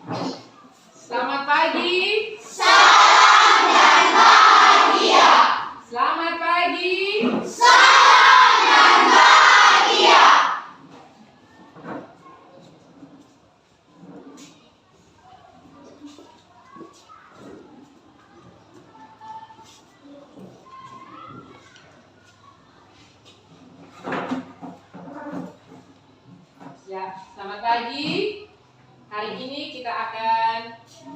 Selamat pagi. Salam dan bahagia. Selamat pagi. Salam dan bahagia. Ya, selamat pagi. Hari ini kita akan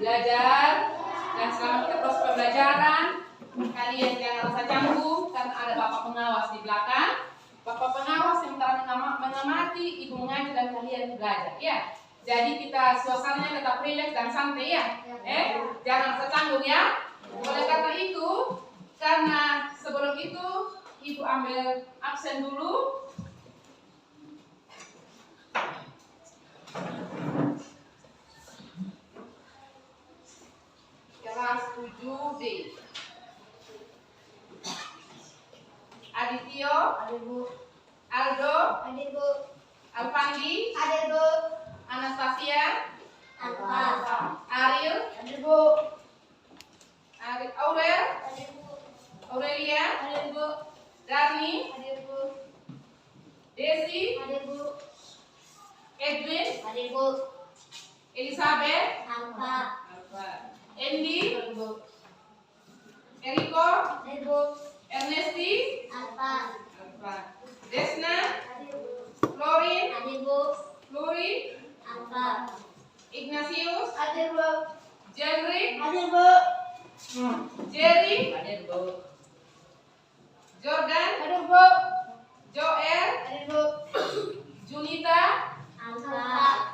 belajar dan selama kita proses pembelajaran kalian jangan rasa canggung karena ada bapak pengawas di belakang. Bapak pengawas yang telah mengamati ibu mengaji dan kalian belajar ya. Jadi kita suasananya tetap rileks dan santai ya. Jangan rasa canggung ya. Oleh karena itu, karena sebelum itu ibu ambil absen dulu. Kelas 7D. Adityo, Hadir Bu. Aldo, Hadir Bu. Alfandi, Hadir Bu. Anastasia, Alfa. Ariel, Hadir Bu. Aurel, Hadir Bu. Aurelia, Hadir Bu. Darni, Hadir Bu. Desi, Hadir Bu. Edwin, Hadir Bu. Elizabeth, Alfa. Andy, Hadir Bu. Eriko, Hadir Bu. Ernesti, Alfa. Desna, Hadir Bu. Florin, Hadir Bu. Flori, Alfa. Ignatius, Hadir Bu. Jenrik, Hadir Bu. Jerry, Hadir Bu. Jordan, Hadir Bu. Joel, Hadir Bu. Junita, Alfa.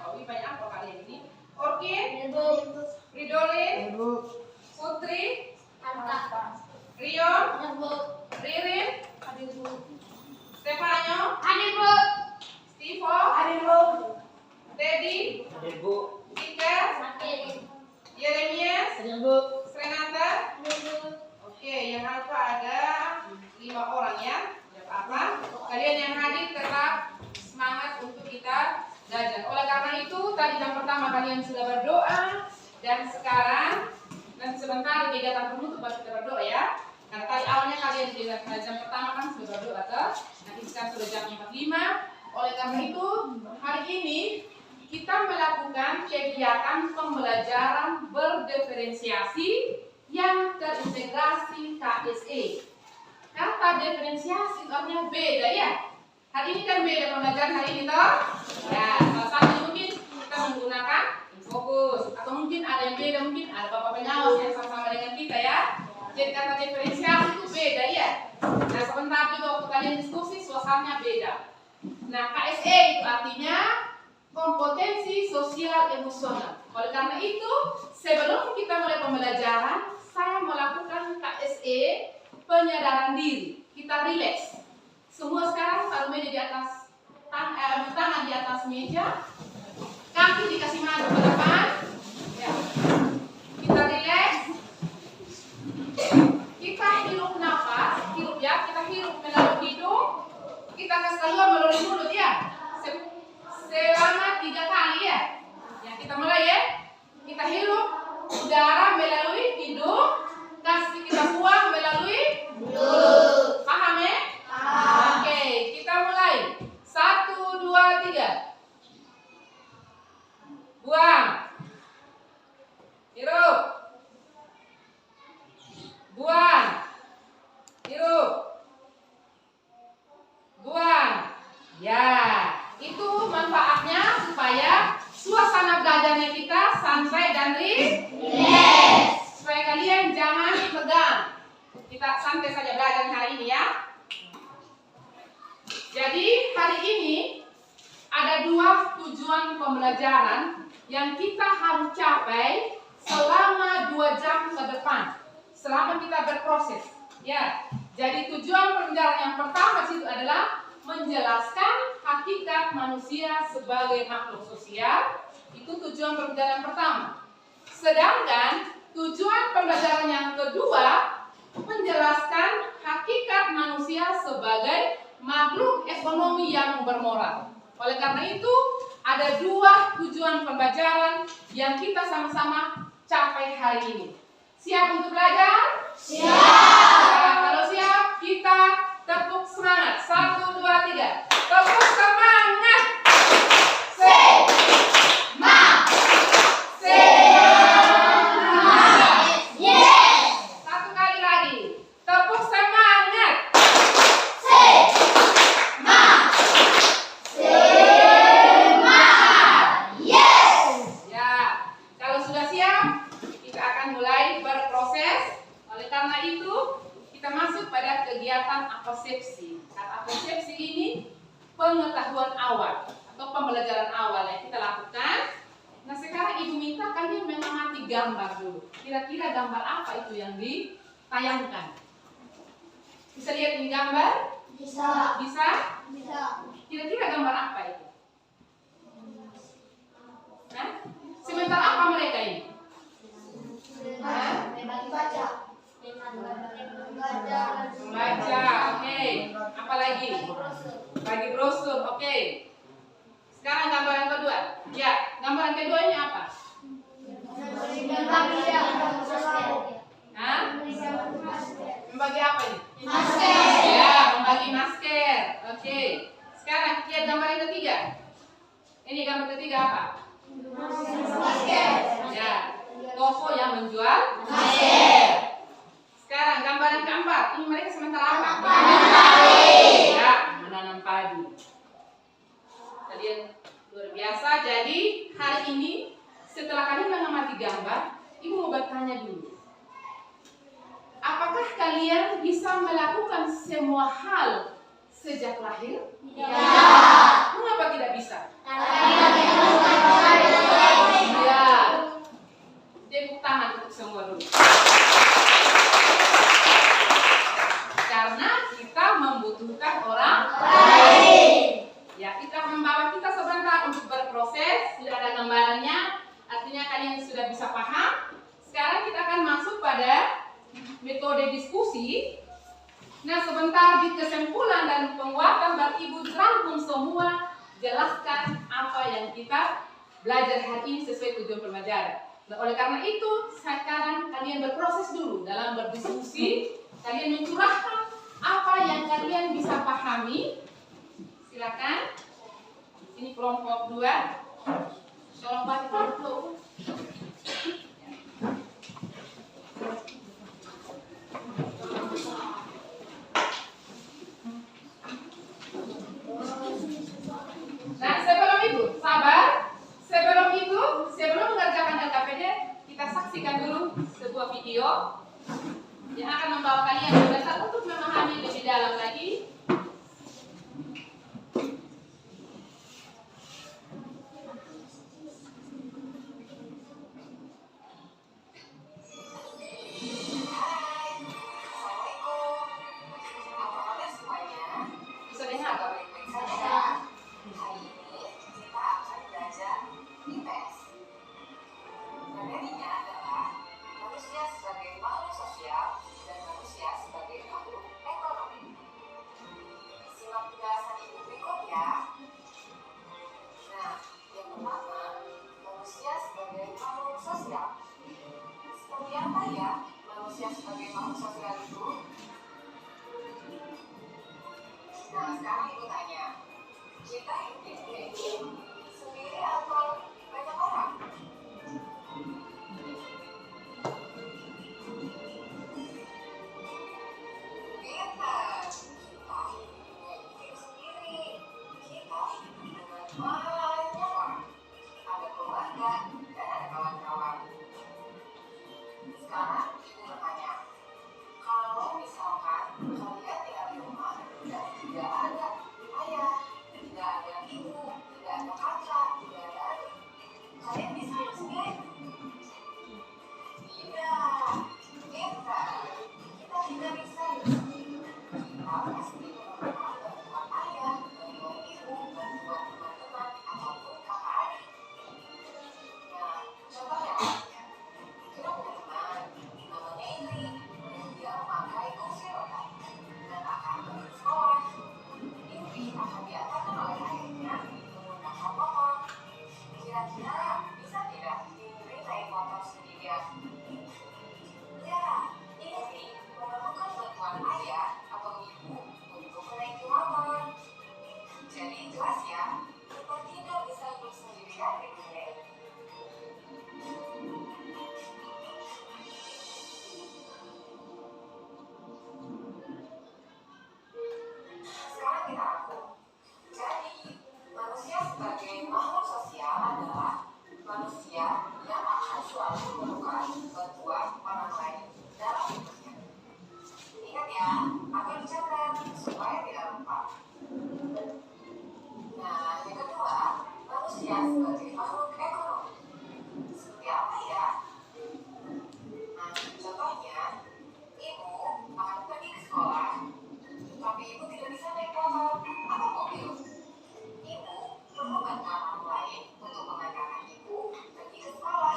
oh ini banyak apa kalian ini? Orchid, Hadir Bu. Ridolin, Hadir Bu. Putri, Alfa. Rion, Hadir Bu. Ririn, Hadir Bu. Stefano, Hadir Bu. Stivo, Hadir Bu. Teddy, Hadir Bu. Tika, Hadir. Yeremias, Hadir Bu. Renata. Hadir Bu. Oke, yang alfa ada 5 orang ya. Tidak apa-apa. Kalian yang hadir tetap semangat untuk kita belajar. Oleh karena itu, tadi yang pertama kalian sudah berdoa dan sekarang dan sebentar kegiatan penutup baru kita berdoa ya. Karena tadi awalnya kalian di jam pertama kan sudah berdoa ke. Nanti sekarang sudah jam 45. Oleh karena itu, hari ini kita melakukan kegiatan pembelajaran berdiferensiasi yang terintegrasi KSE. Kata diferensiasi itu artinya beda ya. Hari ini kan beda pembelajaran hari ini toh. Ya, salah satu mungkin kita menggunakan fokus atau mungkin ada yang beda, mungkin ada bapak pengawas yang sama-sama dengan kita ya. Jadi kata diferensiasi itu beda ya. Nah sebentar juga waktu kalian diskusi suasananya beda. Nah KSE itu artinya kompetensi sosial emosional. Oleh karena itu sebelum kita mulai pembelajaran saya melakukan KSE penyadaran diri. Kita rileks. Semua sekarang taruh meja di atas tangan di atas meja, kaki dikasih maju ke depan. Ya. Kita rileks. Kita hirup nafas, hirup ya. Kita hirup melalui hidung. Kita kasih keluar melalui mulut ya. Selama 3 kali ya. Ya kita mulai ya. Kita hirup udara melalui hidung, kasih kita buang melalui mulut. Paham ya? Paham. Oke, kita mulai. 1, 2, 3. Buang. Hirup. Buang. Hirup. Buang. Ya, itu manfaatnya supaya suasana belajarnya kita santai dan rileks. Supaya kalian jangan tegang. Kita santai saja belajar hari ini ya. Jadi hari ini ada 2 tujuan pembelajaran yang kita harus capai selama 2 jam ke depan. Selama kita berproses. Ya. Jadi tujuan pembelajaran yang pertama itu adalah menjelaskan hakikat manusia sebagai makhluk sosial. Itu tujuan pembelajaran pertama. Sedangkan tujuan pembelajaran yang kedua menjelaskan hakikat manusia sebagai makhluk ekonomi yang bermoral. Oleh karena itu, ada 2 tujuan pembelajaran yang kita sama-sama capai hari ini. Siap untuk belajar? Siap. Nah, kalau siap, kita tepuk semangat. 1, 2, 3. Tepuk semangat. Satu kali lagi. Tepuk semangat. Ya, kalau sudah siap, kita akan mulai berproses. Oleh karena itu, kita masuk pada kegiatan apesepsi. Kata apesepsi ini pengetahuan awal atau pembelajaran awal yang kita lakukan. Nah, sekarang Ibu minta kalian mengamati gambar dulu. Kira-kira gambar apa itu yang ditayangkan? Bisa lihat ini gambar? Bisa. Bisa? Bisa. Kira-kira gambar apa itu? Nah, sebentar apa mereka ini? Membaca. Membaca, oke. Apa lagi? Bagi brosur, oke. Sekarang gambar yang kedua. Ya, gambar yang kedua ini apa? Hah? Membagi apa ini? Masker. Ya, membagi masker. Oke. Sekarang lihat gambar yang ketiga. Ini gambar ketiga apa? Ya, toko yang menjual masker. Sekarang gambar yang keempat. Ini mereka sementara apa? Ya, menanam padi. Kalian luar biasa. Jadi hari ini setelah kalian mengamati gambar, Ibu mau bertanya dulu. Apakah kalian bisa melakukan semua hal sejak lahir? Ya. Mengapa tidak bisa? Karena Ya. Tepuk tangan untuk semua dulu. Karena kita membutuhkan orang lain. Ya, kita membawa kita sebentar untuk berproses. Sudah ada gambarannya. Artinya kalian sudah bisa paham. Sekarang kita akan masuk pada metode diskusi. Nah, sebentar di kesimpulan dan penguatan Ibu rangkum semua, jelaskan apa yang kita belajar hari ini sesuai tujuan pembelajaran. Nah, oleh karena itu, sekarang kalian berproses dulu dalam berdiskusi. Kalian mencurahkan apa yang kalian bisa pahami. Silakan. Ini kelompok 2. Tolong bagi kelompok. Nah, sebelum itu, sabar. Sebelum mengerjakan LKPD, kita saksikan dulu sebuah video yang akan membawa kalian berdasar untuk memahami lebih dalam lagi. Bisa dengar? Materinya adalah manusia sebagai makhluk sosial dan manusia sebagai makhluk ekonomi. Simak penjelasan Ibu berikut ya. Nah, yang pertama, manusia sebagai makhluk sosial. Seperti apa ya manusia sebagai makhluk sosial itu? Nah, sekarang Ibu tanya, kita hidup sendiri atau banyak orang? sosial yang akan selalu memerlukan bantuan orang lain dalam hidupnya. Ingat ya, agar dicatat supaya tidak lupa. Nah, yang kedua, manusia sebagai makhluk ekonomi. Seperti apa ya? Nah, contohnya, ibu akan pergi ke sekolah, tapi ibu tidak bisa naik motor atau mobil. Ibu perlu bantuan orang lain untuk mengantarkan ibu pergi ke sekolah.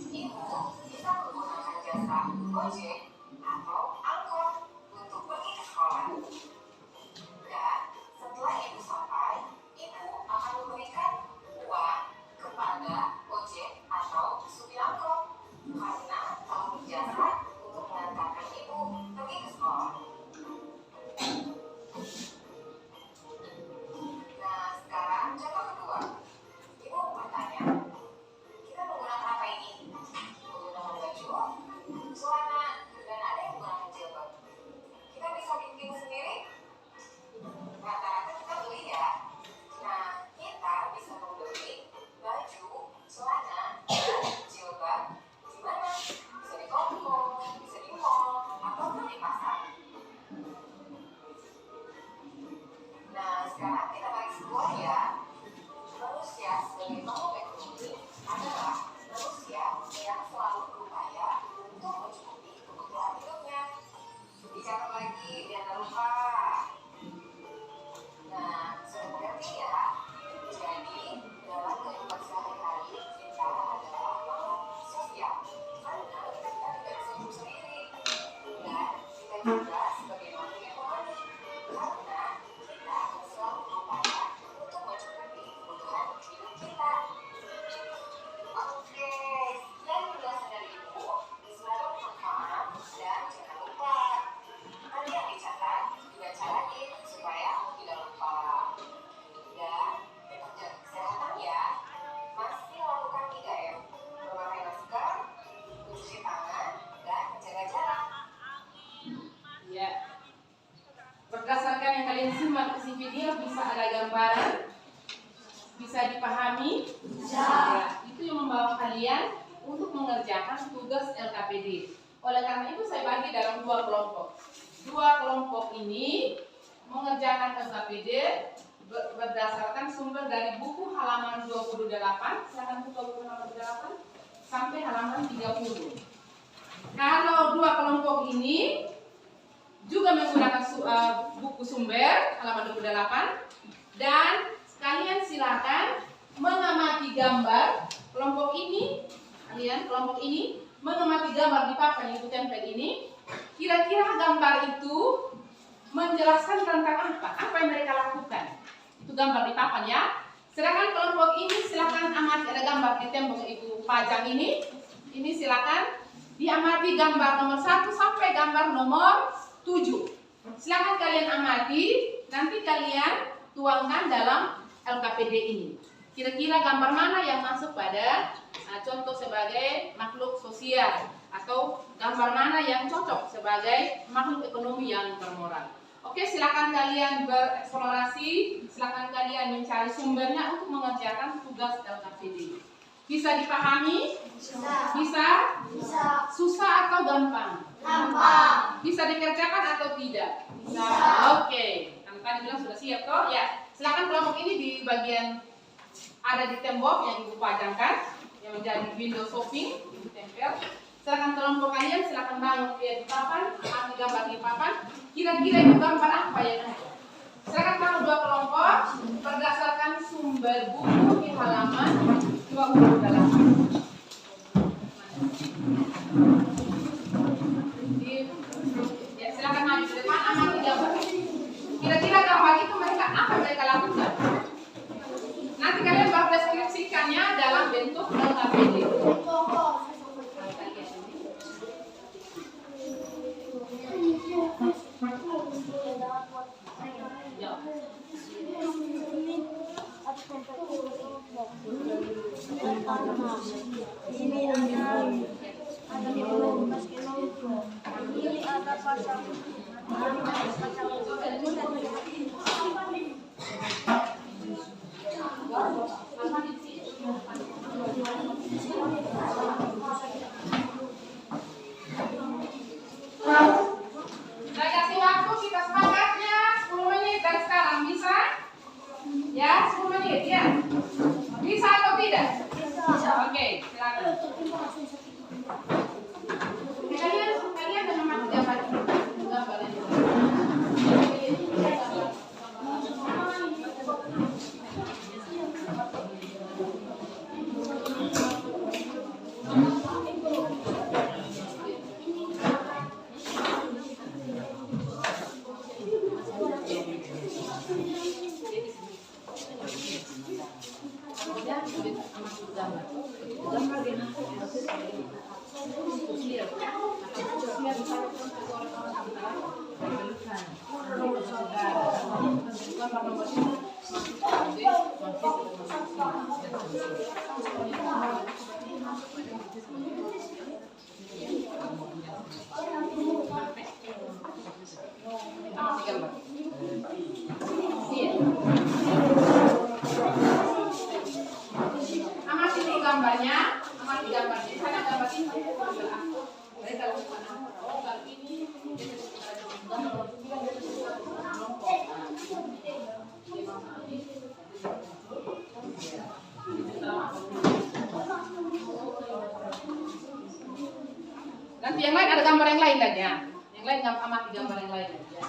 Ibu bisa menggunakan jasa ojek atau angkot untuk pergi ke sekolah. Dan setelah ibu sampai, ibu akan memberikan uang kepada ojek atau supir angkot karena telah berjasa untuk mengantarkan ibu pergi ke sekolah. Nah, sekarang contoh kedua. Ibu bertanya, kita menggunakan apa ini? Menggunakan baju, celana, dan ada yang menggunakan jilbab. Kita bisa bikin sendiri? Rata-rata kita beli ya. Nah, kita bisa membeli baju, celana, dan jilbab di mana? Bisa di toko, bisa di mall, ataupun di pasar. Nah, sekarang kita balik sebuah ya. Manusia sebagai makhluk ekonomi adalah manusia yang selalu berupaya untuk mencukupi kebutuhan hidupnya. Dicatat lagi biar tak lupa. Nah, sudah mengerti ya? Jadi, dalam kehidupan sehari-hari, kita adalah makhluk sosial. Karena kita tidak bisa hidup sendiri. Dan kita juga sebagai makhluk ekonomi. Karena kita akan selalu berupaya untuk mencukupi kebutuhan hidup kita. Oke, sekian penjelasan dari Ibu. Semoga bermanfaat dan jangan lupa. Nanti yang dicatat juga carain supaya tidak lupa. Dan tetap jaga kesehatan ya. Masih lakukan 3M. Memakai masker, mencuci tangan, dan menjaga jarak. Ya. Berdasarkan yang kalian simak di video bisa ada gambaran, bisa dipahami. Ya, itu yang membawa kalian untuk mengerjakan tugas LKPD. Oleh karena itu saya bagi dalam 2 kelompok. 2 kelompok ini mengerjakan LKPD berdasarkan sumber dari buku halaman 28, silakan buka buku halaman 28 sampai halaman 30. Kalau 2 kelompok ini juga menggunakan buku sumber halaman 28 dan kalian silakan mengamati gambar kelompok ini. Kelompok ini mengamati gambar di papan yang tempel ini. Kira-kira gambar itu menjelaskan tentang apa? Apa yang mereka lakukan? Itu gambar di papan ya. Sedangkan kelompok ini silakan amati, ada gambar di tembok itu pajang ini. Ini silakan diamati gambar nomor 1 sampai gambar nomor 7. Silakan kalian amati, nanti kalian tuangkan dalam LKPD ini. Kira-kira gambar mana yang masuk pada contoh sebagai makhluk sosial atau gambar mana yang cocok sebagai makhluk ekonomi yang bermoral. Oke, silakan kalian bereksplorasi, silakan kalian mencari sumbernya untuk mengerjakan tugas LKPD. Bisa dipahami? Bisa? Susah atau gampang? Gampang. Bisa dikerjakan atau tidak? Bisa. Oke. Kan tadi bilang sudah siap toh? Ya. Silakan kelompok ini di bagian ada di tembok yang ibu pajangkan, yang menjadi window shopping, ibu tempel. Silakan kelompok kalian silakan bangun di papan, ambil gambar di papan. Kira-kira itu gambar apa yang ada? Silakan kamu 2 kelompok berdasarkan sumber buku di halaman 28. Ya, silakan maju ke depan, amati gambar. Kira-kira gambar itu apa mereka lakukan? Nanti kalian bakal deskripsikannya dalam bentuk LKPD. Ini ada pasang. Ini Saya kasih waktu kita semangatnya 10 menit dari sekarang, bisa? Ya, 10 menit ya. Bisa atau tidak? Oke, silakan. Kalian dengan mati gambar ini. Amati dulu gambarnya, amati gambarnya. Sana gambar ini. Jadi kalau ini nanti yang lain ada gambar yang lain lagi ya. Yang lain amati gambar yang lain lagi ya.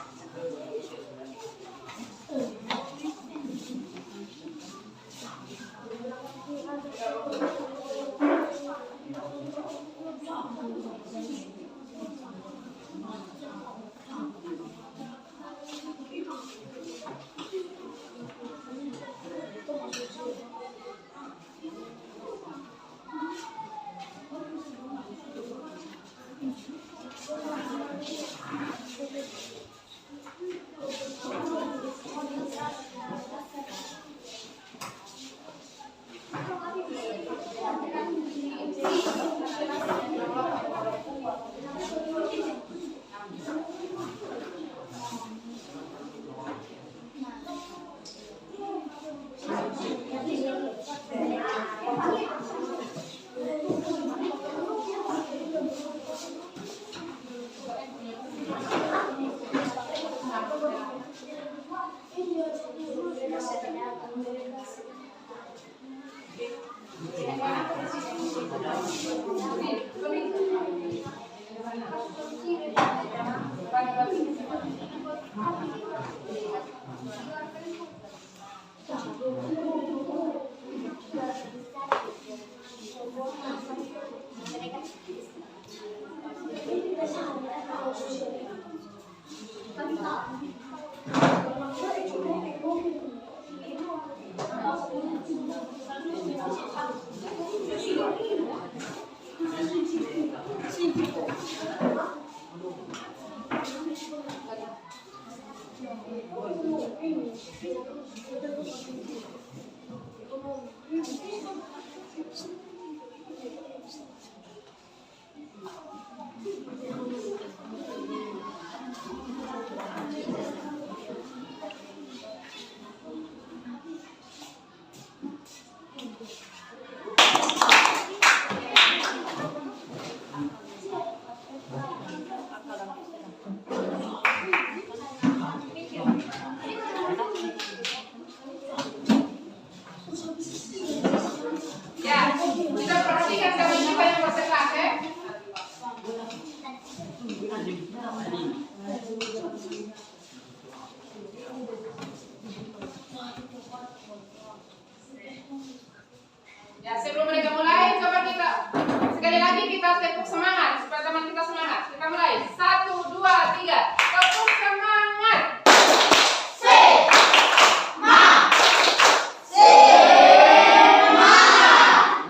Ya, sebelum mereka mulai, coba kita sekali lagi kita tepuk semangat supaya teman kita semangat. Kita mulai. 1, 2, 3. Tepuk semangat.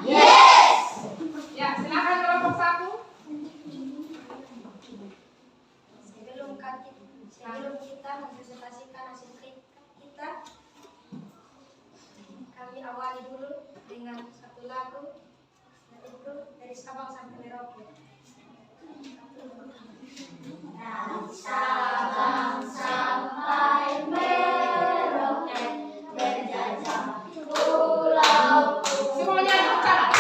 Yes. Ya, silakan kelompok 1. Sebelum kita mempresentasikan hasil kita, kami awali dulu dengan satu lagu, yaitu dari Sabang sampai Merauke. Dari Sabang sampai Merauke, berjajah pulau. Semuanya tepuk tangan.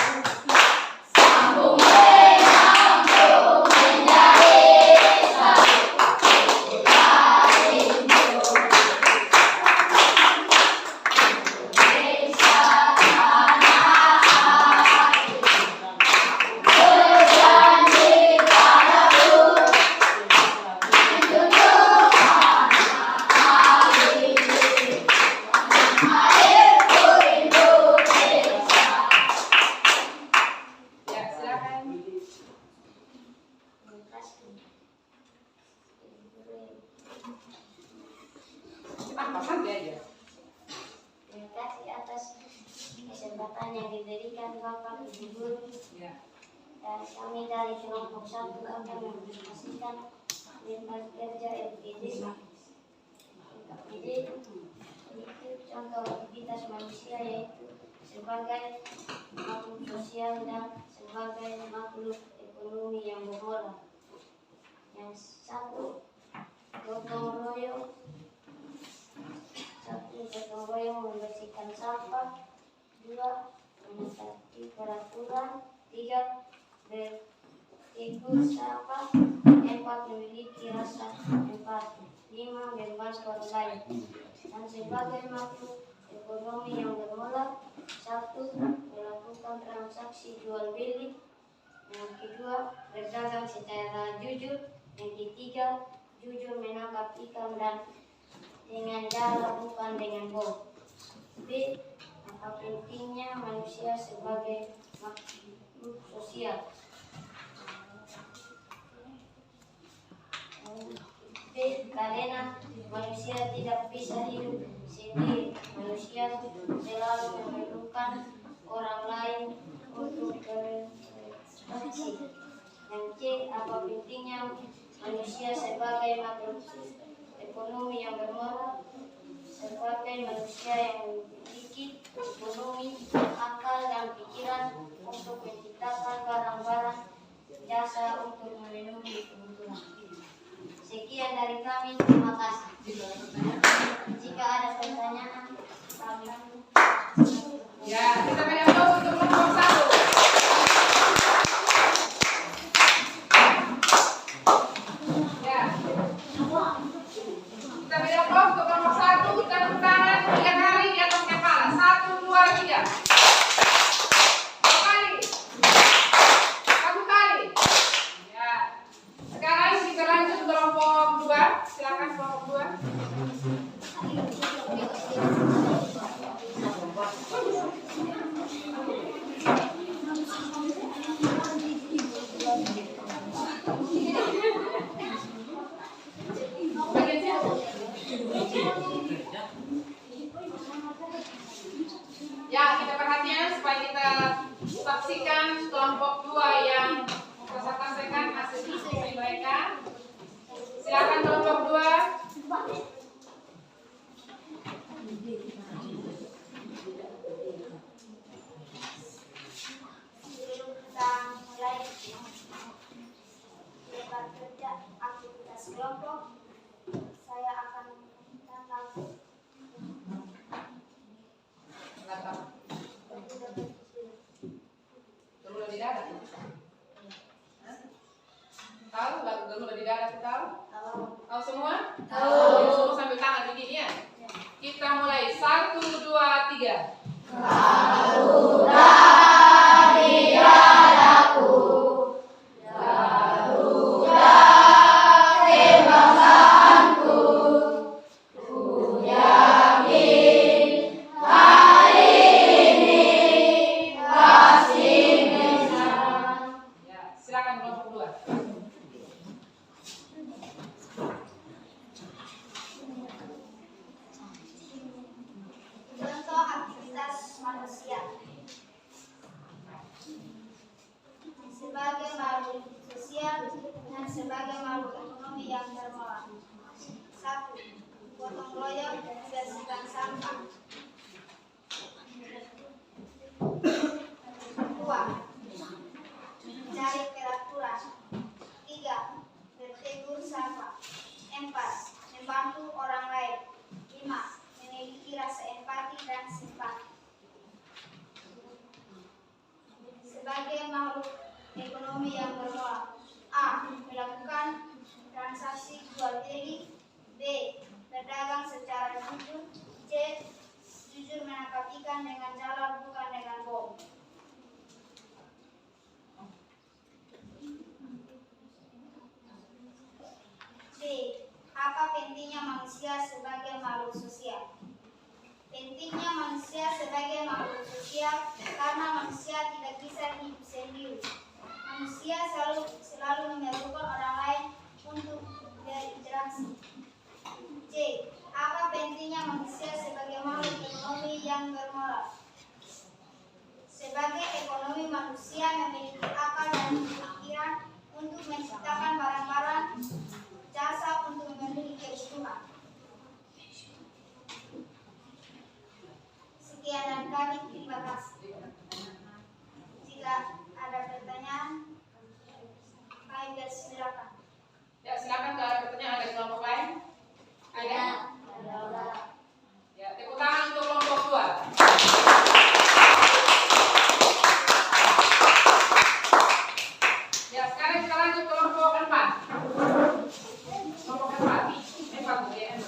Ibu Guru. Ya. Dan kami dari kelompok 1 akan menginformasikan tentang kerja LPD. LPD itu contoh aktivitas manusia, yaitu sebagai makhluk sosial dan sebagai makhluk ekonomi yang bermoral. Yang satu, gotong royong. Membersihkan sampah. 2, menaati peraturan. 3, bertegur sapa. 4, memiliki rasa empati. 5, membantu orang lain. Dan sebagai makhluk ekonomi yang bermoral, 1, melakukan transaksi jual beli. Yang kedua, berdagang secara jujur. Yang ketiga, jujur menangkap ikan dan dengan jala, bukan dengan bom. B, apa pentingnya manusia sebagai makhluk sosial. B, karena manusia tidak bisa hidup sendiri. Manusia selalu memerlukan orang lain untuk berinteraksi. Yang C, apa pentingnya manusia sebagai makhluk ekonomi yang bermoral. Sebagai manusia yang memiliki ekonomi, akal, dan pikiran untuk menciptakan barang-barang jasa untuk memenuhi kebutuhan. Sekian dari kami, terima kasih. Jika ada pertanyaan, kami. Ya, kita beri aplaus untuk kelompok 1. Ya. Kita beri aplaus untuk kelompok 1. Kita tepuk tangan 3 kali di atas kepala. 1, 2, 3. 2 kali. 1 kali. Ya. Sekarang kita lanjut kelompok 2. Silakan kelompok 2. Ya, kita perhatian supaya kita saksikan kelompok 2 yang presentasikan hasil diskusi mereka. Silakan kelompok 2. Sebelum kita mulai lebar kerja aktivitas kelompok, saya akan tentang Gerula di dada. Tahu lagu gerula di dada? Tahu? Tahu semua? Tahu. Semua sambil tangan begini ya. Kita mulai 1, 2, 3. Garuda di dadaku, Garuda kebangsaanku, ku yakin hari ini pasti menang. Ya, silakan kelompok 2. Contoh aktivitas manusia. Sebagai makhluk sosial dan sebagai makhluk ekonomi yang bermoral. 1. Gotong royong membersihkan sampah. 2. Mencari peraturan. 3. Bertegur sapa. 4. Membantu orang lain. 5. Memiliki rasa empati dan simpati. Sebagai makhluk ekonomi yang bermoral. A. Melakukan transaksi jual beli. B. Berdagang secara jujur. C. Jujur menangkap ikan dengan jala, bukan dengan bom. B. Apa pentingnya manusia sebagai makhluk sosial? Pentingnya manusia sebagai makhluk sosial karena manusia tidak bisa hidup sendiri. Manusia selalu memerlukan orang lain untuk berinteraksi. C. Apa pentingnya manusia sebagai makhluk ekonomi yang bermoral? Sebagai ekonomi manusia memiliki akal dan pemikiran untuk menciptakan barang-barang jasa untuk memenuhi kebutuhan. Sekian dari kami, terima kasih. Jika ada pertanyaan, kami persilakan. Ya, silakan kalau ada pertanyaan dari kelompok lain. Ada? Ya, tepuk tangan untuk kelompok 2. Ya, sekarang kita lanjut kelompok 4. Kelompok 4. Ya.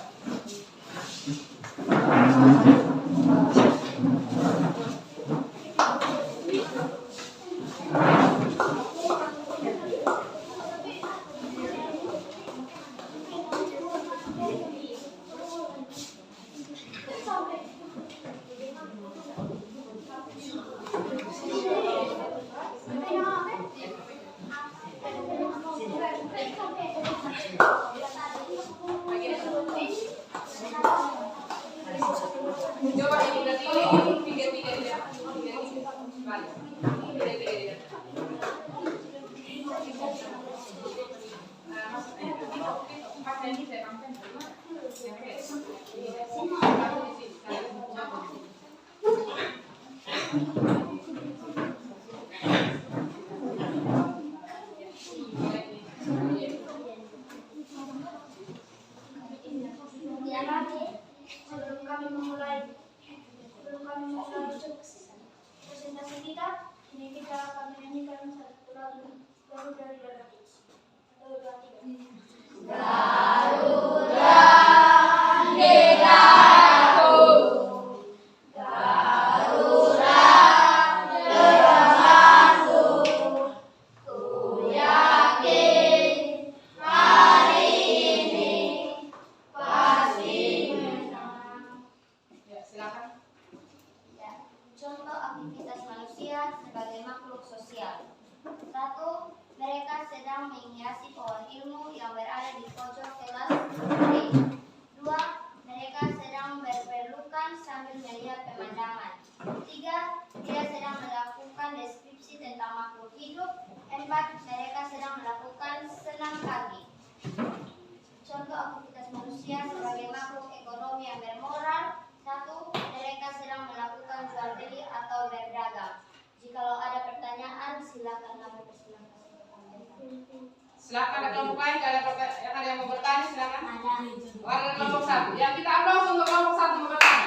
Coba ini berarti tiga dia. Balik. Tiga. Empat ini saya tambahkan dulu. Sebelum kami memulai presentasi kita, ini kita akan menyanyikan satu lagu baru dari David. 1, 2, 3. Contoh aktivitas manusia sebagai makhluk sosial. 1. Mereka sedang menghiasi pohon ilmu yang berada di pojok kelas B. 2. Mereka sedang berpelukan sambil melihat pemandangan. 3. Dia sedang melakukan deskripsi tentang makhluk hidup. 4. Mereka sedang melakukan senam pagi. Contoh aktivitas manusia sebagai makhluk ekonomi yang bermoral. 1. Mereka sedang melakukan jual beli atau berdagang. Jikalau ada pertanyaan, silakan kami persilakan. Silakan ada kelompok lain, ada yang mau bertanya, silakan. Ada kelompok 1. Ya, kita aplaus untuk kelompok 1 mau bertanya.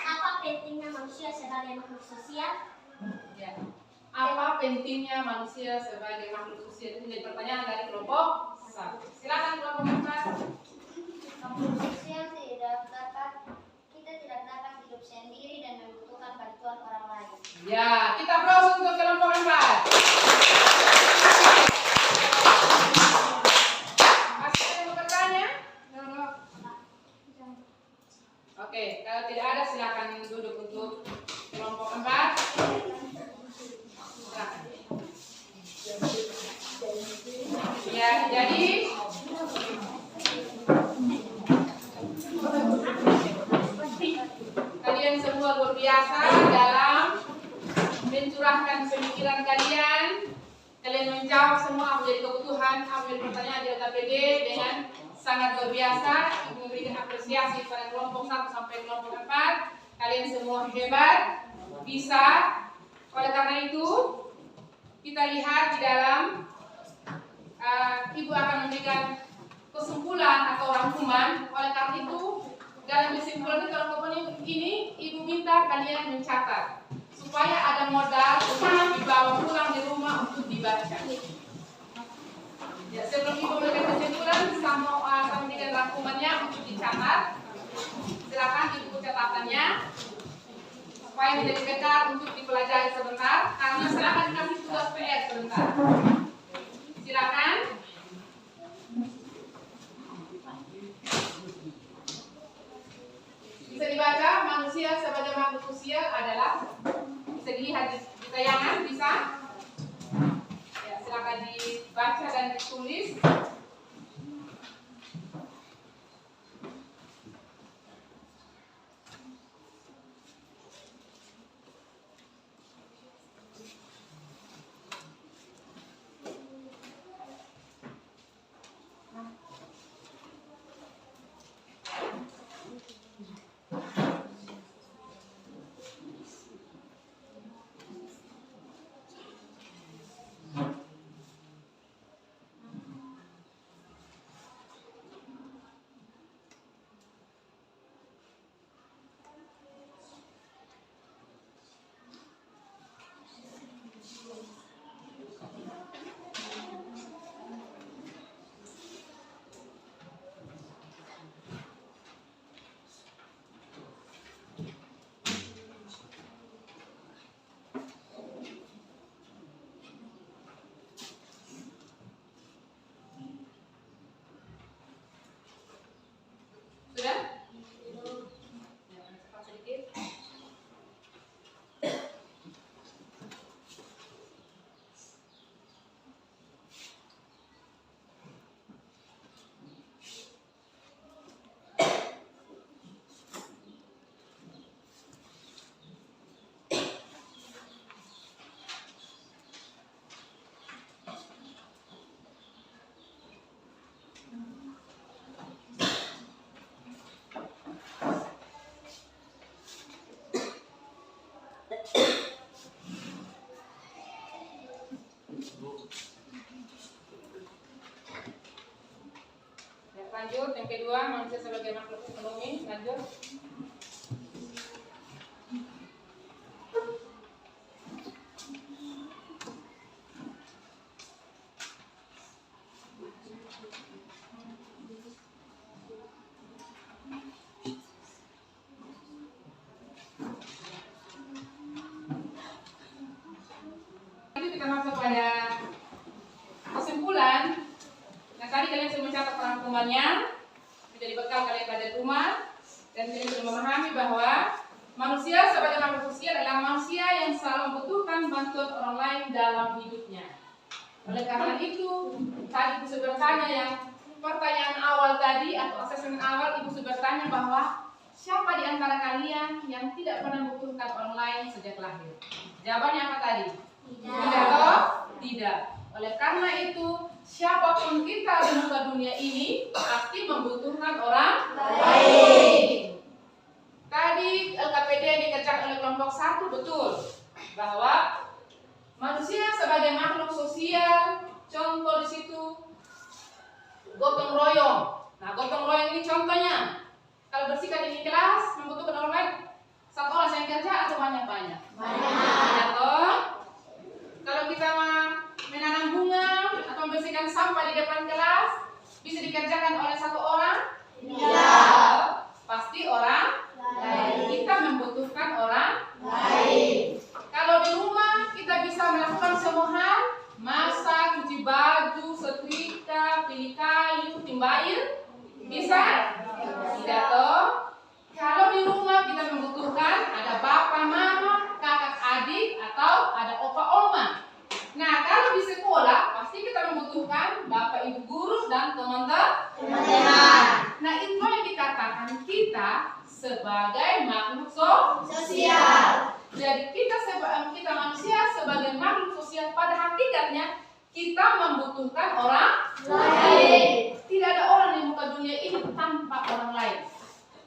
Apa pentingnya manusia sebagai makhluk sosial? Ya. Apa pentingnya manusia sebagai makhluk sosial? Itu menjadi pertanyaan dari kelompok 1. Silakan kelompok 4. Makhluk sosial kita tidak dapat hidup sendiri dan membutuhkan bantuan orang lain. Ya, kita aplaus untuk kelompok 4. Masih ada yang mau bertanya? Oke, kalau tidak ada silakan duduk untuk kelompok 4. Silakan. Ya, jadi kalian semua luar biasa dalam mencurahkan pemikiran kalian. Kalian menjawab semua menjadi kebutuhan, menjadi pertanyaan di LKPD dengan sangat luar biasa. Memberikan apresiasi pada kelompok 1 sampai kelompok 4. Kalian semua hebat, bisa. Oleh karena itu, kita lihat di dalam Ibu akan memberikan kesimpulan atau rangkuman. Oleh karena itu, dalam kesimpulan kelompok ini, Ibu minta kalian mencatat supaya ada modal untuk dibawa pulang di rumah untuk dibaca. Ya, sebelum Ibu memberikan kesimpulan, sama dengan rangkumannya untuk dicatat. Silakan Ibu catatannya supaya menjadi bekal untuk dipelajari sebentar. Karena saya akan kasih tugas PR sebentar. Silakan. Bisa dibaca, manusia sebagai makhluk sosial adalah, bisa dilihat di tayangan, bisa. Ya, silakan dibaca dan ditulis. manusia sebagai makhluk ekonomi. Lanjut. Kita masuk pada kesimpulan. Nah, tadi kalian sudah mencatat rangkumannya menjadi bekal kalian pada rumah, dan kalian sudah memahami bahwa manusia sebagai makhluk sosial adalah manusia yang selalu membutuhkan bantuan orang lain dalam hidupnya. Oleh karena itu, tadi Ibu sudah bertanya yang pertanyaan awal tadi atau asesmen awal, Ibu sudah bertanya bahwa siapa di antara kalian yang tidak pernah membutuhkan orang lain sejak lahir? Jawabannya apa tadi? Tidak toh? Tidak. Oleh karena itu, siapapun kita di muka dunia ini pasti membutuhkan orang lain. Tadi LKPD dikerjakan oleh kelompok 1 betul bahwa manusia sebagai makhluk sosial, contoh di situ gotong royong. Nah, gotong royong ini contohnya kalau bersihkan ini kelas membutuhkan orang lain. Satu orang yang kerja atau banyak-banyak? Banyak. Atau kalau kita menanam bunga atau membersihkan sampah di depan kelas, bisa dikerjakan oleh satu orang? Tidak. Pasti orang lain. Kita membutuhkan orang lain. Kalau di rumah kita bisa melakukan semua hal, masak, cuci baju, setrika, pilih kayu, timba air, bisa? Tidak toh? Kalau di rumah kita membutuhkan ada bapak, mama, kakak, adik, atau ada opa, oma. Nah, kalau di sekolah pasti kita membutuhkan bapak, ibu guru, dan teman-teman. Nah, itu yang dikatakan kita sebagai makhluk sosial. Jadi kita manusia sebagai makhluk sosial, pada hakikatnya kita membutuhkan orang lain. Tidak ada orang di muka dunia ini tanpa orang lain.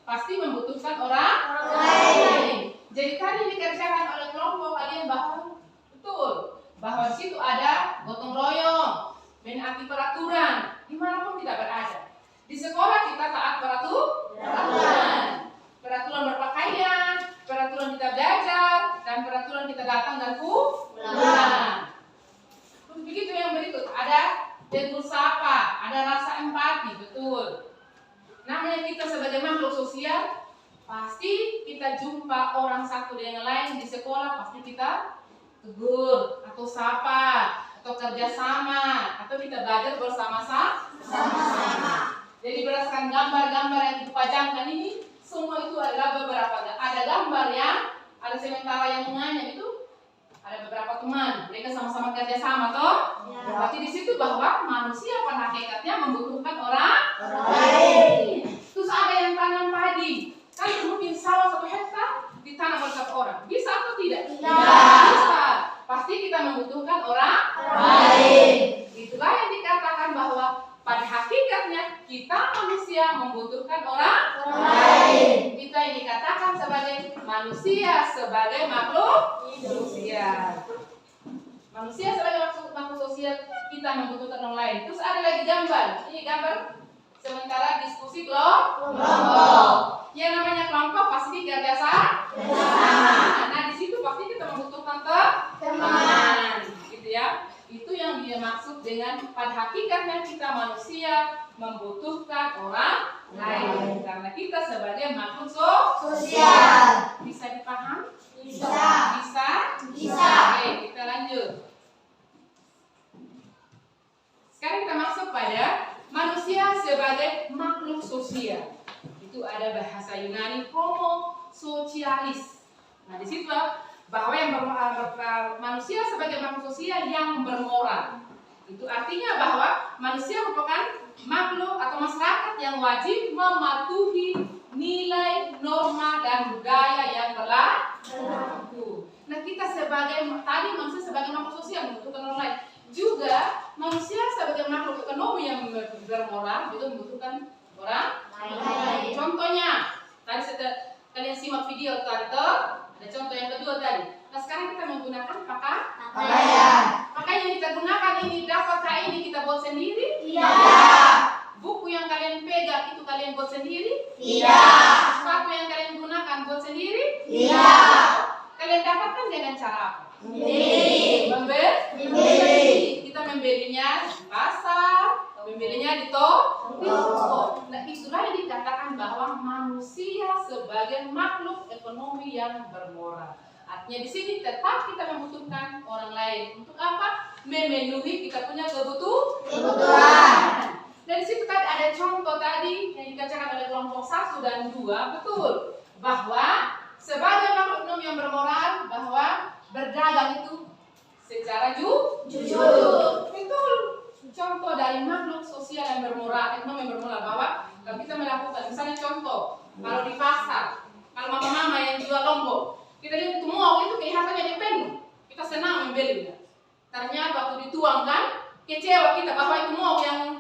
Pasti membutuhkan orang lain. Jadi tadi dikerjakan oleh kelompok kalian bahwa betul bahwa di situ ada gotong royong, menaati peraturan, dimanapun kita berada. Di sekolah kita taat peraturan, peraturan berpakaian, peraturan kita belajar, dan peraturan kita datang dan pulang. Begitu yang berikut ada tegur sapa, ada rasa empati, betul. Namanya kita sebagai makhluk sosial, pasti kita jumpa orang satu dengan lain di sekolah, pasti kita tegur atau sapa atau kerjasama atau kita belajar bersama-sama. Jadi berdasarkan gambar-gambar yang dipajangkan ini, semua itu adalah beberapa. Ada gambar yang ada sementara yang menganyam itu, ada beberapa teman, mereka sama-sama kerjasama toh. Berarti di situ bahwa manusia pada hakikatnya membutuhkan orang lain. Terus ada yang tanam padi, kan mungkin sawah 1 hektar ditanam oleh 1 orang, bisa atau tidak? Bisa. Pasti kita membutuhkan orang lain. Itulah yang dikatakan bahwa pada hakikatnya kita manusia membutuhkan orang lain. Kita yang dikatakan sebagai manusia sebagai makhluk sosial. Manusia sebagai makhluk sosial, kita membutuhkan orang lain. Terus ada lagi gambar. Ini gambar sementara diskusi kelompok. Yang namanya kelompok pasti kerjasama. Nah, di situ pasti kita membutuhkan teman, gitu ya. Itu yang dia maksud dengan pada hakikatnya kita manusia membutuhkan orang lain. Karena kita sebagai makhluk sosial. Bisa dipaham? Bisa. Oke, kita lanjut. Sekarang kita masuk pada manusia sebagai makhluk sosial. Itu ada bahasa Yunani homo socialis. Nah, di situ bahwa yang manusia sebagai makhluk sosial yang bermoral. Itu artinya bahwa manusia merupakan makhluk atau masyarakat yang wajib mematuhi nilai, norma, dan budaya yang berlaku. Nah, kita sebagai tadi manusia sebagai makhluk sosial membutuhkan orang lain. Juga manusia sebagai makhluk ekonomi yang bermoral juga membutuhkan orang lain. Contohnya, tadi kalian simak video tadi tuh, ada contoh yang kedua tadi. Nah, sekarang kita menggunakan pakaian. Pakaian yang kita gunakan ini, dapatkah ini kita buat sendiri? Iya. Buku yang kalian pegang itu kalian buat sendiri? Membeli. Kita membelinya di pasar, membelinya di toko. Nah, itulah yang dikatakan bahwa manusia sebagai makhluk ekonomi yang bermoral. Artinya di sini tetap kita membutuhkan orang lain. Untuk apa? Memenuhi kita punya kebutuhan. Dan di situ tadi ada contoh tadi yang dikatakan oleh kelompok 1 dan 2, betul. Bahwa sebagai makhluk ekonomi yang bermoral, bahwa berdagang itu secara jujur. Betul. Contoh dari makhluk sosial yang bermoral, ekonomi yang bermoral, bahwa kalau kita melakukan, misalnya contoh, kalau di pasar, kalau mama-mama yang jual lombok, kita lihat itu mau itu kelihatannya dia penuh, kita senang membelinya. Ternyata waktu dituangkan, kecewa kita bahwa itu mau yang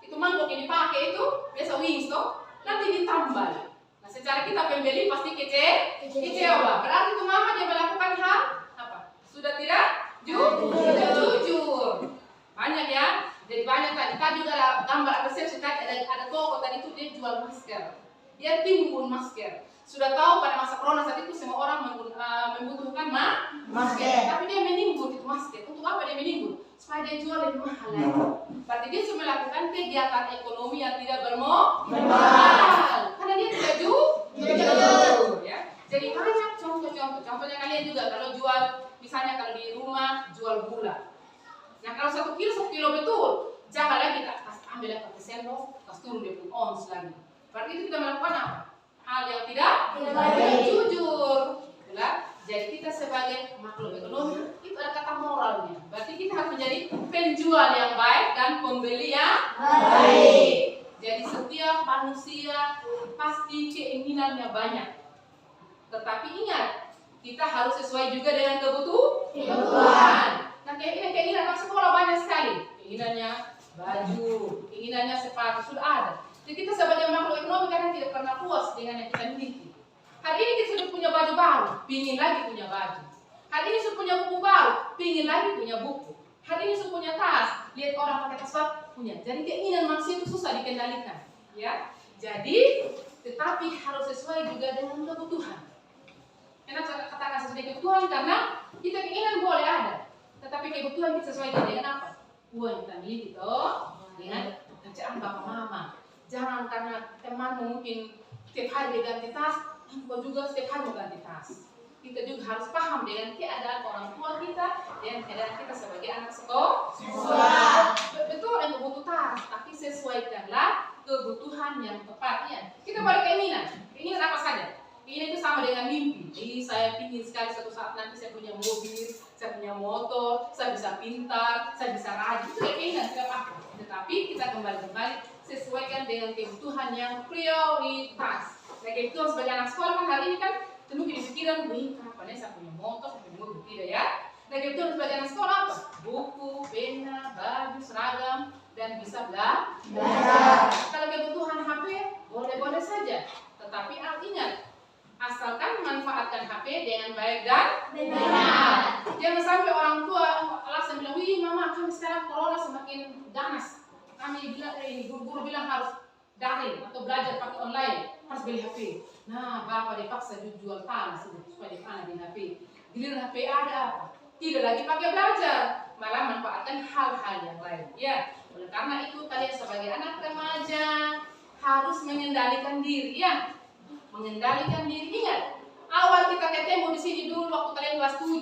itu mangkok yang dipakai itu biasa wings toh, nanti ditambal. Nah, secara kita pembeli pasti kecewa. Berarti itu mama dia melakukan hal apa? Sudah tidak jujur. Banyak ya. Jadi banyak tadi juga ada gambar resepsi tadi ada toko tadi itu dia jual masker. Dia timbun masker. Sudah tahu pada masa corona saat itu semua orang membutuhkan masker. Tapi dia menimbun itu masker. Untuk apa dia menimbun? Supaya dia jual lebih mahal lagi. Berarti dia sudah melakukan kegiatan ekonomi yang tidak bermoral. Karena dia tidak jujur. Ya. Jadi banyak contoh-contoh. Contohnya kalian juga kalau jual, misalnya kalau di rumah jual gula. Nah kalau 1 kilo betul. Jangan lagi kita ambil pakai sendok, kasih turun dia pun ons lagi. Berarti itu kita melakukan apa? Hal yang tidak jujur. Itulah. Jadi kita sebagai makhluk ekonomi itu ada kata moralnya. Berarti kita harus menjadi penjual yang baik dan pembeli yang baik. Jadi setiap manusia pasti keinginannya banyak. Tetapi ingat, kita harus sesuai juga dengan kebutuhan. Nah keinginan anak sekolah banyak sekali. Keinginannya baju, keinginannya sepatu sudah ada. Jadi kita sebagai makhluk ekonomi kadang tidak pernah puas dengan yang kita miliki. Hari ini kita sudah punya baju baru, pingin lagi punya baju. Hari ini sudah punya buku baru, pingin lagi punya buku. Hari ini sudah punya tas, lihat orang pakai tas baru, punya. Jadi keinginan manusia itu susah dikendalikan, ya. Jadi, tetapi harus sesuai juga dengan kebutuhan. Kenapa saya katakan sesuai kebutuhan? Karena kita keinginan boleh ada, tetapi kebutuhan kita sesuaikan dengan apa? Uang kita miliki toh, dengan pekerjaan bapak mama. Jangan karena teman mungkin setiap hari dia ganti tas, engkau juga setiap hari mau ganti tas. Kita juga harus paham dengan keadaan orang tua kita dan keadaan kita sebagai anak sekolah. Betul yang butuh tas, tapi sesuaikanlah kebutuhan yang tepat ya. Kita pada keinginan apa saja. Keinginan itu sama dengan mimpi. Jadi saya ingin sekali suatu saat nanti saya punya mobil, saya punya motor, saya bisa pintar, saya bisa rajin. Itu keinginan tidak apa. Tetapi kita kembali sesuaikan dengan kebutuhan yang prioritas. Nah, kebutuhan sebagai anak sekolah kan hari ini kan tentu di pikiran, kapan saya punya motor, saya punya mobil, tidak ya. Nah, kebutuhan sebagai anak sekolah apa? Buku, pena, baju, seragam, dan bisa belajar. Kalau kebutuhan HP, boleh-boleh saja. Tetapi ingat, asalkan manfaatkan HP dengan baik dan benar. Jangan sampai orang tua alasan bilang, wih mama kami sekarang corona semakin ganas. Kami bilang, guru-guru bilang harus daring atau belajar pakai online, harus beli HP. Nah, bapak dipaksa jual tanah supaya dipanah di HP. Giliran HP ada apa? Tidak lagi pakai belajar, malah manfaatkan hal-hal yang lain. Ya, oleh karena itu kalian sebagai anak remaja harus mengendalikan diri ya. Mengendalikan diri. Ingat, awal kita ketemu di sini dulu waktu kalian kelas 7,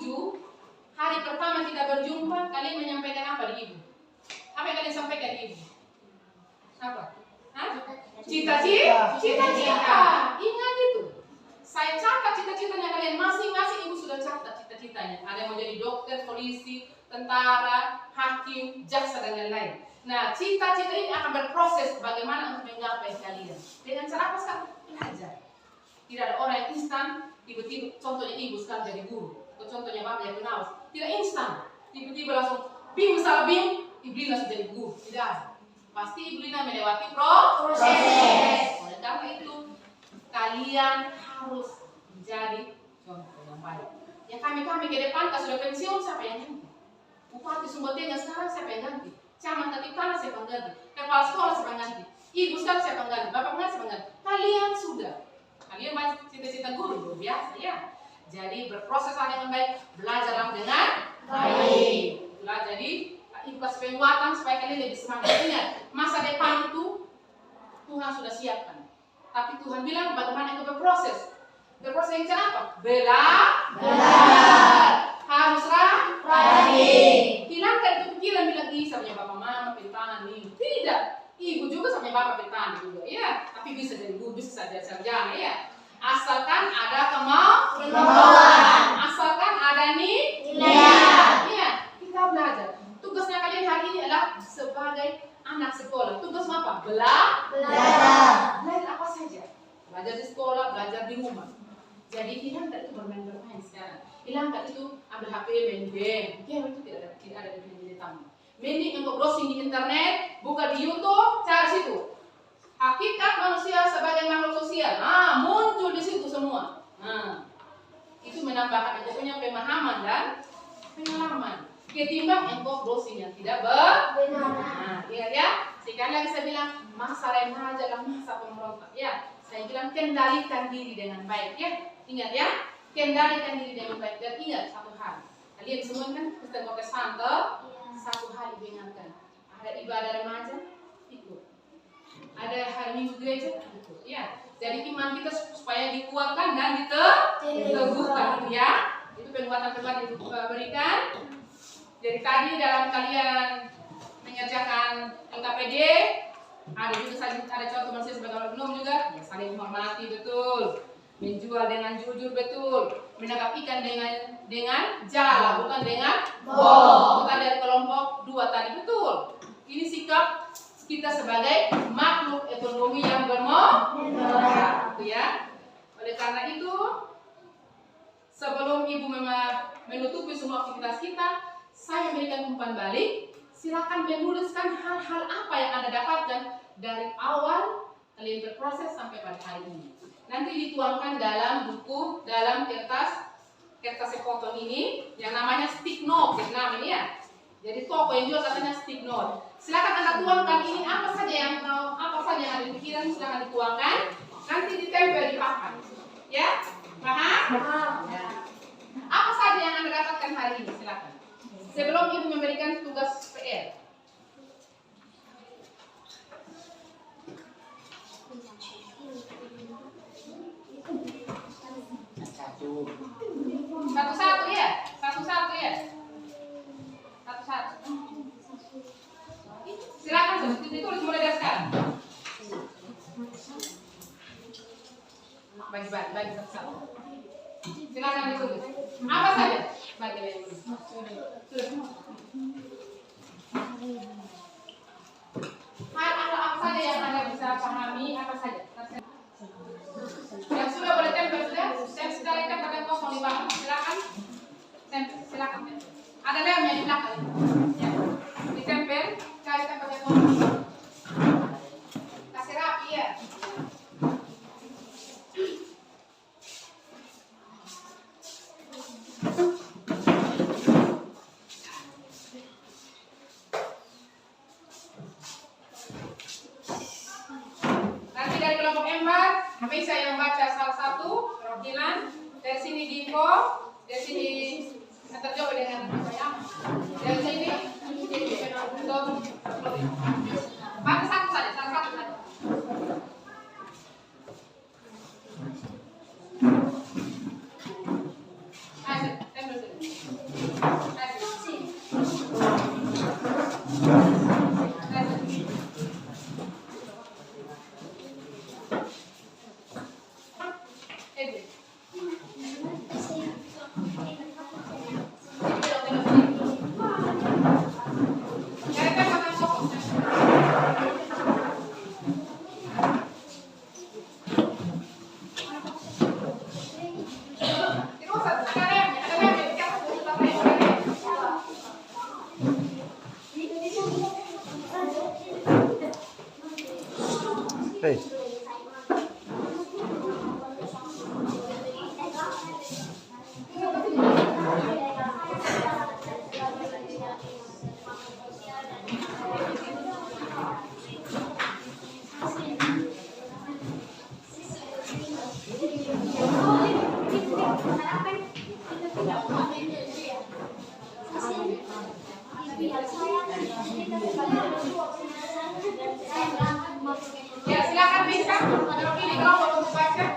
hari pertama kita berjumpa, kalian menyampaikan apa di ibu? Apa yang kalian sampaikan di ibu? Apa? Cita-cita. Ingat itu. Saya catat cita-citanya kalian masing-masing. Ibu sudah catat cita-citanya. Ada yang mau jadi dokter, polisi, tentara, hakim, jaksa dan lain-lain. Nah, cita-cita ini akan berproses bagaimana untuk menggapai kalian. Dengan cara apa sekarang? Belajar. Tidak ada orang yang instan, tiba-tiba contohnya ibu sekarang jadi guru, atau contohnya bapak jadi pengawas. Tidak instan, tiba-tiba langsung bing salah bing, ibu langsung jadi guru. Tidak ada. Pasti ibu Lina melewati proses. Oleh karena itu, kalian harus menjadi contoh yang baik. Ya kami ke depan, kalau sudah pensiun siapa yang ganti? Bupati Sumber Tengah sekarang siapa yang ganti? Camat Tatip Tanah siapa yang ganti? Kepala sekolah siapa yang ganti? Ibu sekarang siapa yang ganti? Bapak siapa yang ganti? Kalian sudah. Kalian masih cita-cita guru luar biasa ya. Jadi berproseslah dengan baik, belajarlah dengan baik. Itulah jadi ikhlas penguatan supaya kalian lebih semangat. Ingat, masa depan itu Tuhan sudah siapkan. Tapi Tuhan bilang bagaimana itu berproses. Berproses yang cara apa? Belajar. Harus rajin. Hilangkan itu pikiran bilang sama bapak mama petani. Tidak. Ibu juga sama bapak petani juga ya. Tapi bisa jadi guru, bisa jadi sarjana ya. Asalkan ada kemauan. Asalkan ada niat. Ya, kita belajar. Tugasnya kalian hari ini adalah sebagai anak sekolah. Tugas apa? Belajar. Belajar apa saja? Belajar di sekolah, belajar di rumah. Jadi hilangkan itu bermain-bermain sekarang. Hilangkan itu ambil HP, main game. Game itu tidak ada di tamu. Mending untuk browsing di internet, buka di YouTube, cari situ. Hakikat manusia sebagai makhluk sosial. Muncul di situ semua. Itu menambahkan engkau punya pemahaman dan pengalaman. Ketimbang engkau browsing yang tidak benar. Ingat ya. Sekali lagi saya bilang, masa remaja adalah masa pemberontak. Ya, saya bilang kendalikan diri dengan baik. Ya, ingat ya. Kendalikan diri dengan baik. Dan ingat satu hal. Kalian semua kan Kristen Protestan. Satu hal diingatkan. Ada ibadah remaja, ikut. Ada hari minggu gereja, ikut. Ya. Jadi iman kita supaya dikuatkan dan diteguhkan. Ya. Itu penguatan-penguatan yang diberikan. Jadi tadi dalam kalian mengerjakan LKPD, ada juga ada contoh manusia sebagai orang minum juga, ya saling menghormati betul, menjual dengan jujur betul, menangkap ikan dengan jala bukan dengan bom, bukan dari kelompok 2 tadi betul. Ini sikap kita sebagai makhluk ekonomi yang bermoral, gitu ya. Oleh karena itu, sebelum ibu menutupi semua aktivitas kita, saya memberikan umpan balik. Silakan menuliskan hal-hal apa yang Anda dapatkan dari awal kalian berproses sampai pada hari ini. Nanti dituangkan dalam buku, dalam kertas sepotong ini yang namanya stick note Vietnam ini ya. Jadi toko yang jual katanya stick note. Silakan Anda tuangkan ini apa saja yang ada di pikiran, silakan dituangkan. Nanti ditempel di papan. Ya, paham? Ya. Apa saja yang Anda dapatkan hari ini, silakan. Sebelum ibu memberikan tugas PR. Satu-satu ya. Silakan ditulis mulai dari sekarang. Bagi satu-satu. Silakan ditulis. Apa saja? Bagi hal apa saja yang Anda bisa pahami, apa saja. Yang sudah boleh tempel sudah tempel kosong di bawah. Silakan tempel, silakan. Ada lemnya di belakang. Ya. Ditempel, cari tempat yang kosong. Kasih rapi ya. Nanti dari kelompok empat, bisa yang baca salah satu perwakilan. Dari sini Divo, dari sini terjawab dengan apa ya? Dari sini untuk pakai satu saja, salah satu saja. Ayo, tempel sini. Ayo. Ya silakan bisa. Kalau ini kelompok untuk baca.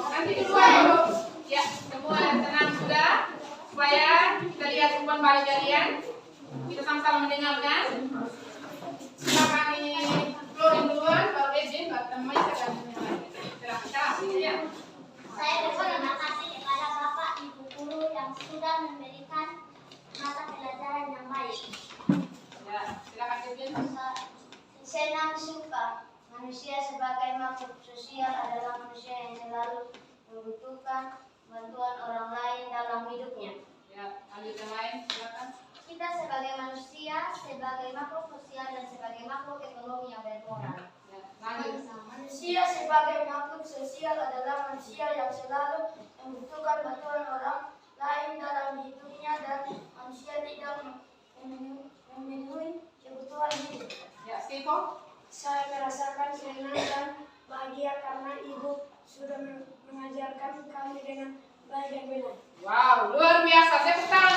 Nanti duluan dulu. Ya semua tenang sudah. Supaya kita lihat umpan balik kalian. Kita sama-sama mendengarkan. Silakan ini Florin duluan, baru Ejin, baru teman saya akan silakan ya. Saya berterima kasih kepada Bapak Ibu guru yang sudah memberikan mata pelajaran yang baik. Ya, silakan Ejin. Senang suka manusia sebagai makhluk sosial adalah manusia yang selalu membutuhkan bantuan orang lain dalam hidupnya. Ya, ambil yang lain, silakan. Kita sebagai manusia, sebagai makhluk sosial dan sebagai makhluk ekonomi yang bermoral. Ya, lanjut. Manusia sebagai makhluk sosial adalah manusia yang selalu membutuhkan bantuan orang lain dalam hidupnya dan manusia tidak memenuhi kebutuhan hidup. Ya, Stefan. Saya merasakan senang dan bahagia karena ibu sudah mengajarkan kami dengan baik dan benar. Wow, luar biasa. Tepuk tangan.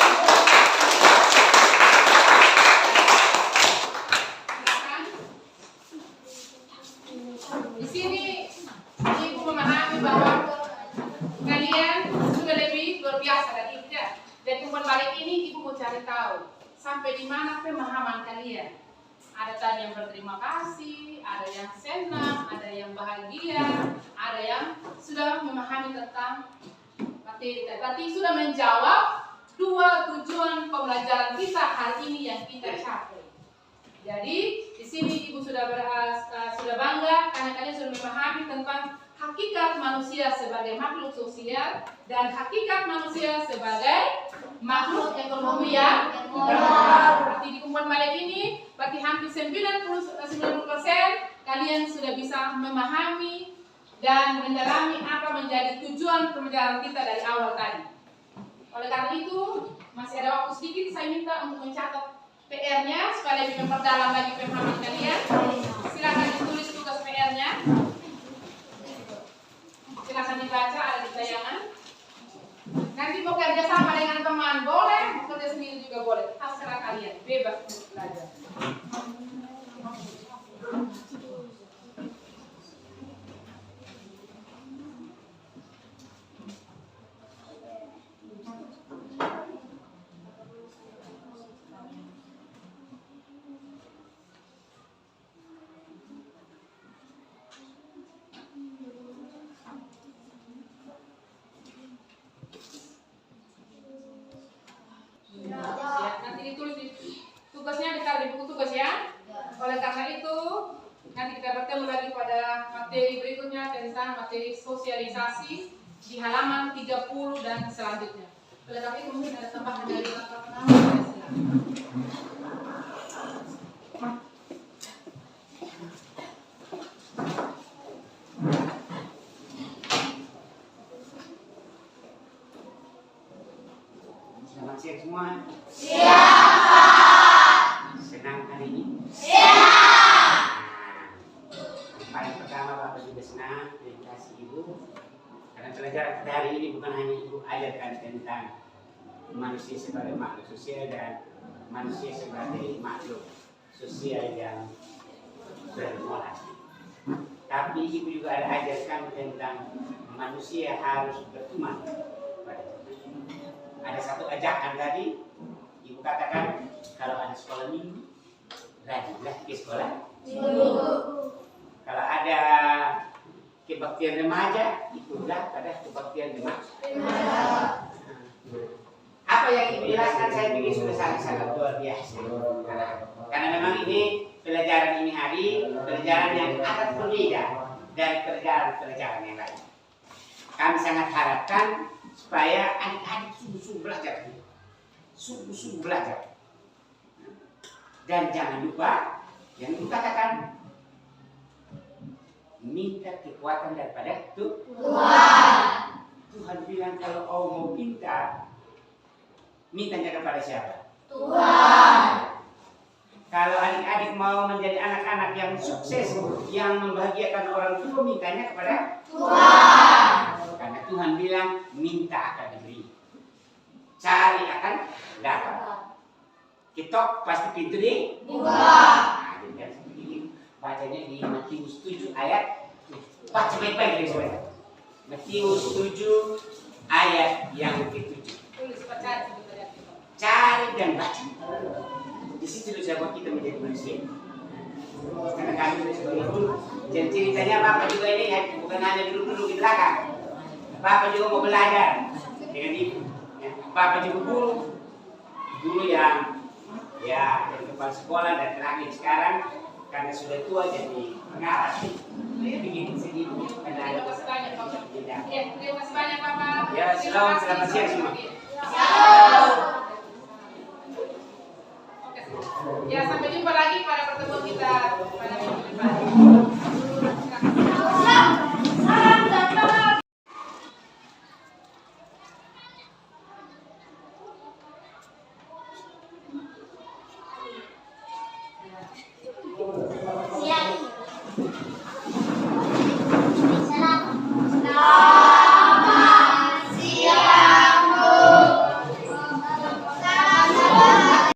Silakan. Di sini ibu memahami bahwa kalian sudah lebih luar biasa dari itu ya. Jadi umpan balik ini ibu mau cari tahu sampai di mana pemahaman kalian. Ada tadi yang berterima kasih, ada yang senang, ada yang bahagia, ada yang sudah memahami tentang materi. Berarti sudah menjawab dua tujuan pembelajaran kita hari ini yang kita capai. Jadi di sini ibu sudah bangga karena kalian sudah memahami tentang hakikat manusia sebagai makhluk sosial dan hakikat manusia sebagai makhluk ekonomi yang bermoral. Berarti di umpan balik ini berarti hampir 90% kalian sudah bisa memahami dan mendalami apa menjadi tujuan pembelajaran kita dari awal tadi. Oleh karena itu masih ada waktu sedikit, saya minta untuk mencatat PR-nya supaya lebih memperdalam lagi pemahaman kalian. Silakan ditulis tugas PR-nya. Silakan dibaca, ada di tayangan. Nanti mau kerja sama dengan teman boleh, mau kerja sendiri juga boleh. Terserah kalian, bebas untuk belajar. Ya, nanti ditulis di tugasnya ditaruh di buku tugas ya. Oleh karena itu nanti kita bertemu lagi pada materi berikutnya tentang materi sosialisasi di halaman 30 dan selanjutnya. Oleh karena itu mungkin ada tambahan dari Bapak Pengawas. Selamat siang semua. Senang hari ini? Paling pertama Bapak juga senang, terima kasih Ibu. Karena pelajaran kita hari ini bukan hanya Ibu ajarkan tentang manusia sebagai makhluk sosial dan manusia sebagai makhluk sosial yang bermoral. Tapi Ibu juga ada ajarkan tentang manusia harus berteman pada ada satu ajakan tadi, Ibu katakan kalau ada sekolah minggu, rajinlah ke sekolah minggu. Kalau ada kebaktian remaja, ikutlah pada kebaktian remaja. Apa yang Ibu jelaskan saya pikir sudah sangat luar biasa. Karena memang ini pelajaran ini hari, pelajaran yang agak berbeda dari pelajaran yang lain. Kami sangat harapkan supaya adik-adik sungguh-sungguh belajar, sungguh-sungguh belajar, dan jangan lupa yang dikatakan minta kekuatan daripada Tuhan. Tuhan bilang kalau kau mau pintar, mintanya kepada siapa? Tuhan. Kalau adik-adik mau menjadi anak-anak yang sukses, yang membahagiakan orang tua, mintanya kepada Tuhan. Karena Tuhan bilang minta akan diberi, cari akan dapat. ketok pasti pintu dibuka. Nah, jadi harus begini. Bacanya di Matius 7 ayat. Baca baik-baik saudara. Matius 7 ayat yang ke-7. Tulis baca sebetulnya. Cari dan baca. Di situ dulu saya buat kita menjadi manusia. Karena kami sebagai guru. Dan ceritanya Bapak juga ini ya, bukan hanya duduk-duduk di belakang. Bapak juga mau belajar dengan ibu. Ya. Bapak juga guru yang dari kepala sekolah dan terakhir sekarang karena sudah tua jadi pengarah. Begini sedikit karena ada Terima kasih banyak Bapak. tidak. Ya, terima kasih banyak Bapak. Ya, selamat siang semua. Ya.